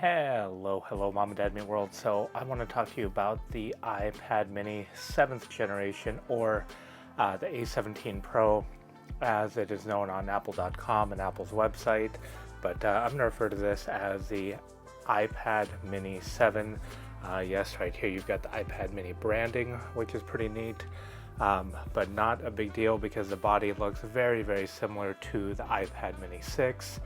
Hello, Mom and Dad Meet World. So I want to talk to you about the iPad mini 7th generation, or the A17 Pro, as it is known on Apple.com and Apple's website. But I'm going to refer to this as the iPad mini 7. Yes, right here you've got the iPad mini branding, which is pretty neat. But not a big deal because the body looks very similar to the iPad mini 6.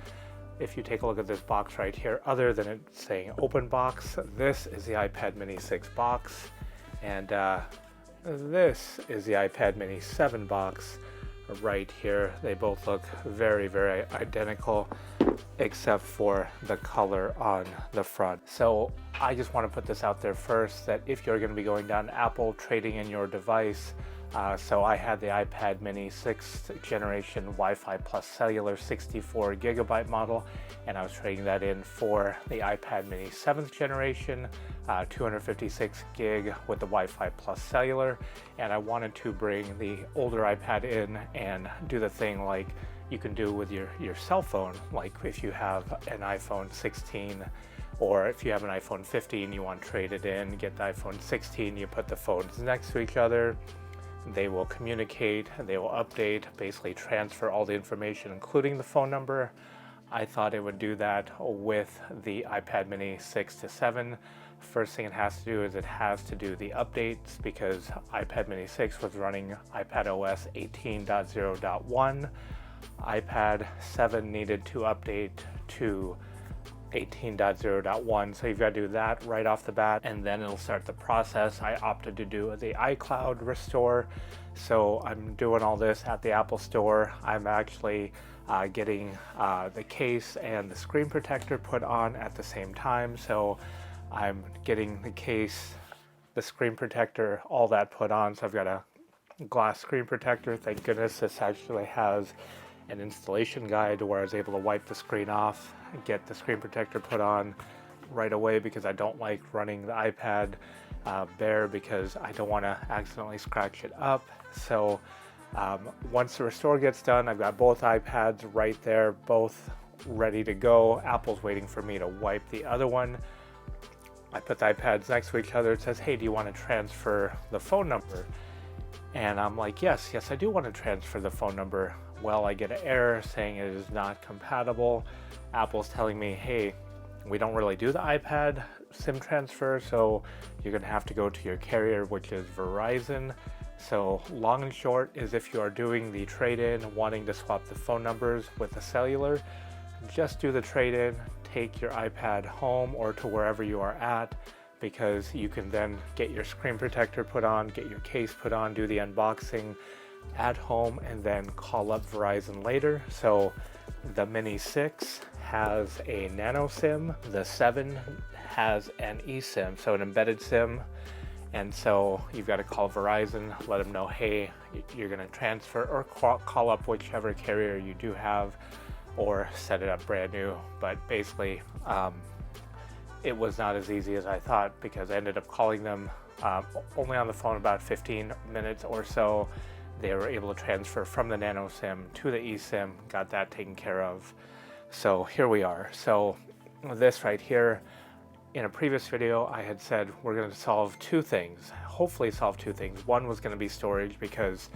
If you take a look at this box right here, other than it saying open box, this is the iPad mini 6 box, and this is the iPad mini 7 box right here. They both look very identical, except for the color on the front. So I just want to put this out there first, that if you're going to be going down Apple, trading in your device, so I had the iPad mini 6th generation Wi-Fi plus cellular 64 gigabyte model, and I was trading that in for the iPad mini 7th generation 256 gig with the Wi-Fi plus cellular, and I wanted to bring the older iPad in and do the thing like you can do with your cell phone, like if you have an iPhone 16, or if you have an iPhone 15, you want to trade it in, get the iPhone 16, you put the phones next to each other. They will communicate, they will update, basically transfer all the information, including the phone number. I thought it would do that with the iPad mini 6 to 7. First thing it has to do is it has to do the updates, because iPad mini 6 was running iPadOS 18.0.1. iPad 7 needed to update to 18.0.1, so you've got to do that right off the bat, and then it'll start the process. I opted to do the iCloud restore, so I'm doing all this at the Apple Store. I'm actually getting the case and the screen protector put on at the same time, so I'm getting the case, the screen protector, all that put on. So I've got a glass screen protector. Thank goodness this actually has an installation guide where I was able to wipe the screen off, get the screen protector put on right away, because I don't like running the iPad bare, because I don't want to accidentally scratch it up. So once the restore gets done, I've got both iPads right there, both ready to go. Apple's waiting for me to wipe the other one. I put the iPads next to each other. It says, hey, do you want to transfer the phone number? And I'm like, yes, I do want to transfer the phone number. Well, I get an error saying it is not compatible. Apple's telling me, hey, we don't really do the iPad SIM transfer, so you're going to have to go to your carrier, which is Verizon. So long and short is, if you are doing the trade-in, wanting to swap the phone numbers with the cellular, just do the trade-in, take your iPad home or to wherever you are at, because you can then get your screen protector put on, get your case put on, do the unboxing at home, and then call up Verizon later. So the Mini 6 has a nano SIM, the 7 has an eSIM, so an embedded SIM, and so you've got to call Verizon, let them know, hey, you're going to transfer, or call up whichever carrier you do have, or set it up brand new. But basically it was not as easy as I thought, because I ended up calling them only on the phone about 15 minutes or so. They were able to transfer from the nano SIM to the eSIM, got that taken care of. So here we are. So this right here, in a previous video I had said we're going to solve two things, hopefully solve two things. One was going to be storage, because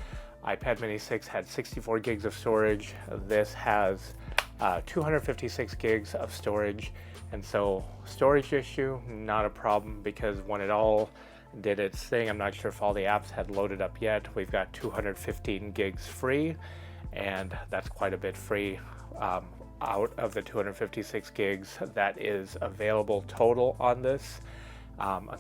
iPad mini 6 had 64 gigs of storage. This has 256 gigs of storage, and so storage issue, not a problem, because when it all did its thing, I'm not sure if all the apps had loaded up yet, we've got 215 gigs free, and that's quite a bit free out of the 256 gigs that is available total on this.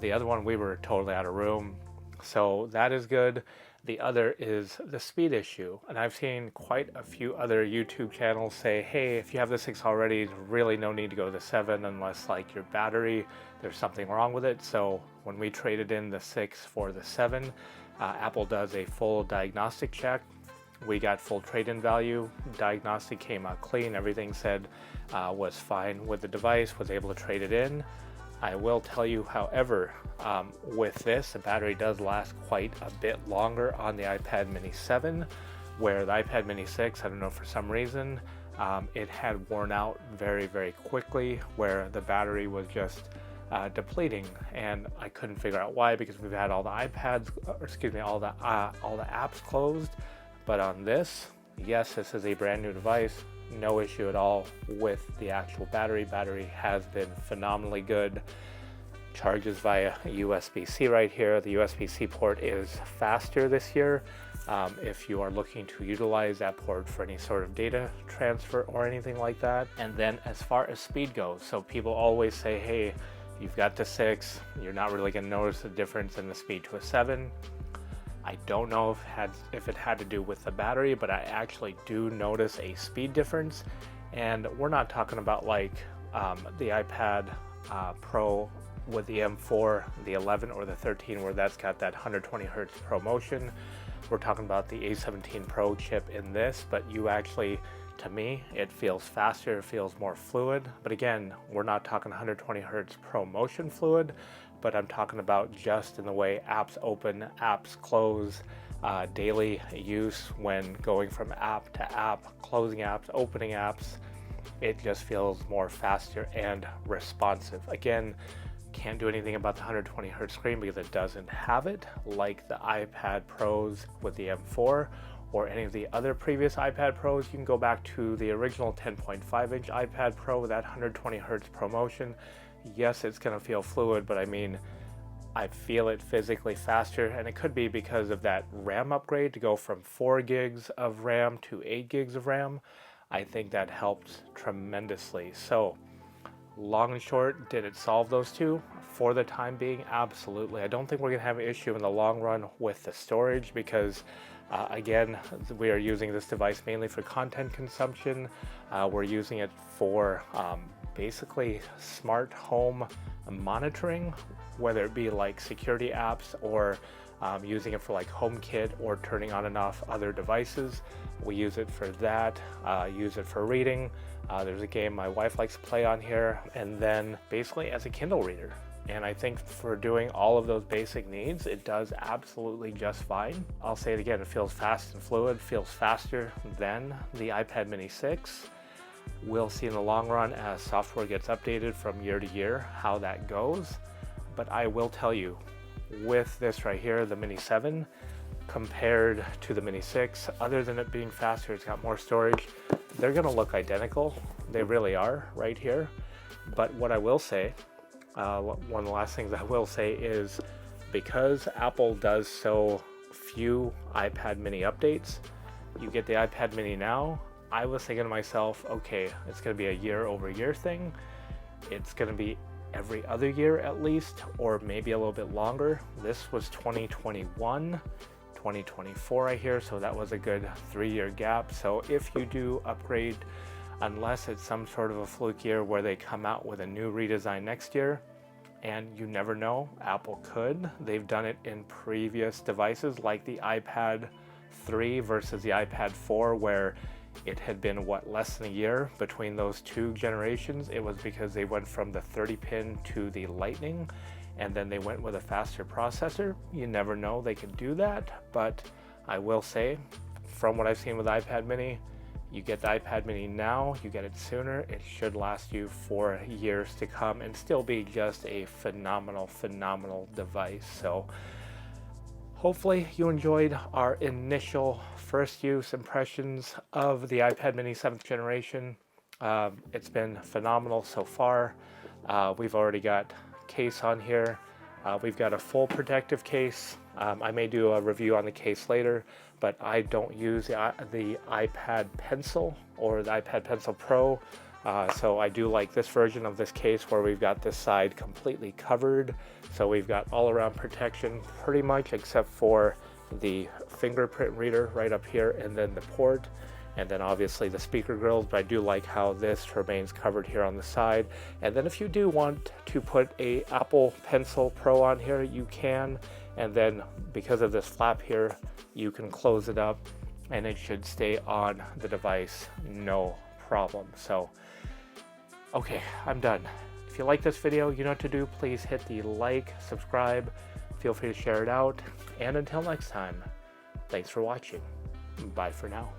The other one, we were totally out of room, so that is good. The other is the speed issue, and I've seen quite a few other YouTube channels say, hey, if you have the 6 already, there's really no need to go to the 7 unless like your battery, there's something wrong with it. So when we traded in the 6 for the 7, Apple does a full diagnostic check. We got full trade-in value. Diagnostic came out clean. Everything said was fine with the device, was able to trade it in. I will tell you, however, with this, the battery does last quite a bit longer on the iPad mini 7, where the iPad mini 6, I don't know, for some reason, it had worn out very, very quickly, where the battery was just depleting, and I couldn't figure out why, because we've had all the iPads, or excuse me, all the apps closed. But on this, yes, this is a brand new device, no issue at all with the actual battery. Battery has been phenomenally good. Charges via USB-C right here. The USB-C port is faster this year. If you are looking to utilize that port for any sort of data transfer or anything like that. And then as far as speed goes, so people always say, hey, you've got the 6, you're not really going to notice the difference in the speed to a 7. I don't know if it had to do with the battery, but I actually do notice a speed difference. And we're not talking about like the iPad Pro with the M4, the 11, or the 13, where that's got that 120 Hertz ProMotion. We're talking about the A17Pro chip in this, but you actually, to me, it feels faster, it feels more fluid. But again, we're not talking 120 Hertz ProMotion fluid, but I'm talking about just in the way apps open, apps close, daily use when going from app to app, closing apps, opening apps. It just feels more faster and responsive. Again, can't do anything about the 120 Hertz screen because it doesn't have it, like the iPad Pros with the M4 or any of the other previous iPad Pros. You can go back to the original 10.5-inch iPad Pro with that 120 Hertz ProMotion. Yes, it's going to feel fluid, but I mean, I feel it physically faster, and it could be because of that RAM upgrade to go from 4 gigs of RAM to 8 gigs of RAM. I think that helped tremendously. So long and short, did it solve those two? For the time being, absolutely. I don't think we're going to have an issue in the long run with the storage because, again, we are using this device mainly for content consumption. We're using it for basically smart home monitoring, whether it be like security apps or using it for like HomeKit or turning on and off other devices. We use it for that, use it for reading. There's a game my wife likes to play on here, and then basically as a Kindle reader. And I think for doing all of those basic needs, it does absolutely just fine. I'll say it again, it feels fast and fluid, feels faster than the iPad mini 6. We'll see in the long run as software gets updated from year to year how that goes. But I will tell you, with this right here, the Mini 7, compared to the Mini 6, other than it being faster, it's got more storage, they're going to look identical. They really are right here. But what I will say, one of the last things I will say is, because Apple does so few iPad mini updates, you get the iPad mini now, I was thinking to myself, okay, it's going to be a year-over-year thing. It's going to be every other year at least, or maybe a little bit longer. This was 2021. 2024 I hear, so that was a good 3-year gap. So if you do upgrade, unless it's some sort of a fluke year where they come out with a new redesign next year, and you never know, Apple could. They've done it in previous devices like the iPad 3 versus the iPad 4, where it had been less than a year between those two generations. It was because they went from the 30-pin to the Lightning, and then they went with a faster processor. You never know, they could do that. But I will say, from what I've seen with iPad mini, you get the iPad mini now, you get it sooner, it should last you for years to come and still be just a phenomenal device. So hopefully you enjoyed our initial first use impressions of the iPad mini 7th generation. It's been phenomenal so far. We've already got case on here. We've got a full protective case. I may do a review on the case later, but I don't use the iPad Pencil or the iPad Pencil Pro. So I do like this version of this case where we've got this side completely covered. So we've got all around protection pretty much, except for the fingerprint reader right up here and then the port. And then obviously the speaker grills, but I do like how this remains covered here on the side. And then if you do want to put a Apple Pencil Pro on here, you can. And then because of this flap here, you can close it up and it should stay on the device, no problem. So, okay, I'm done. If you like this video, you know what to do. Please hit the like, subscribe, feel free to share it out. And until next time, thanks for watching. Bye for now.